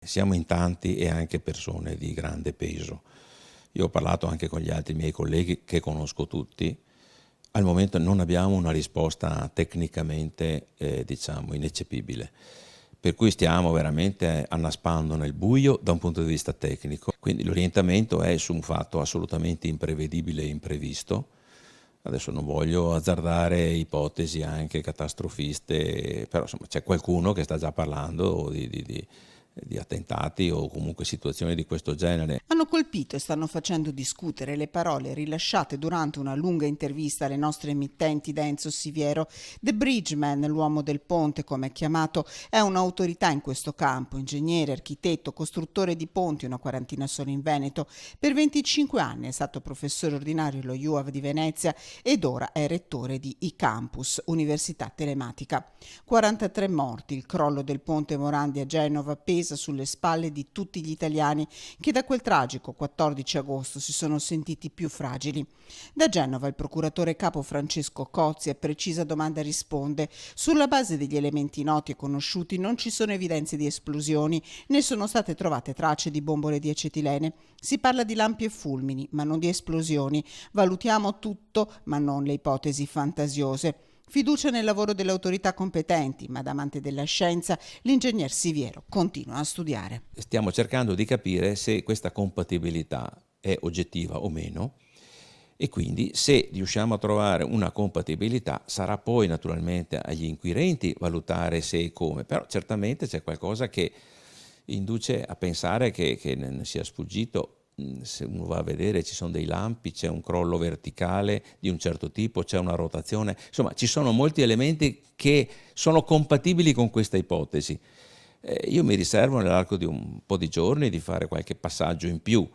Siamo in tanti e anche persone di grande peso. Io ho parlato anche con gli altri miei colleghi che conosco tutti. Al momento non abbiamo una risposta tecnicamente, ineccepibile. Per cui stiamo veramente annaspando nel buio da un punto di vista tecnico. Quindi l'orientamento è su un fatto assolutamente imprevedibile e imprevisto. Adesso non voglio azzardare ipotesi anche catastrofiste, però insomma c'è qualcuno che sta già parlando di attentati o comunque situazioni di questo genere. Hanno colpito e stanno facendo discutere le parole rilasciate durante una lunga intervista alle nostre emittenti da Enzo Siviero. The Bridgeman, l'uomo del ponte come è chiamato, è un'autorità in questo campo, ingegnere, architetto, costruttore di ponti, una quarantina solo in Veneto. Per 25 anni è stato professore ordinario allo UAV di Venezia ed ora è rettore di iCampus, Università Telematica. 43 morti, il crollo del ponte Morandi a Genova pesa sulle spalle di tutti gli italiani che da quel tragico 14 agosto si sono sentiti più fragili. Da Genova il procuratore capo Francesco Cozzi a precisa domanda risponde: sulla base degli elementi noti e conosciuti non ci sono evidenze di esplosioni, né sono state trovate tracce di bombole di acetilene. Si parla di lampi e fulmini, ma non di esplosioni. Valutiamo tutto, ma non le ipotesi fantasiose. Fiducia nel lavoro delle autorità competenti, ma da amante della scienza, l'ingegner Siviero continua a studiare. Stiamo cercando di capire se questa compatibilità è oggettiva o meno e quindi se riusciamo a trovare una compatibilità sarà poi naturalmente agli inquirenti valutare se e come, però certamente c'è qualcosa che induce a pensare che ne sia sfuggito. Se uno va a vedere ci sono dei lampi, c'è un crollo verticale di un certo tipo, c'è una rotazione, insomma ci sono molti elementi che sono compatibili con questa ipotesi. Io mi riservo nell'arco di un po' di giorni di fare qualche passaggio in più,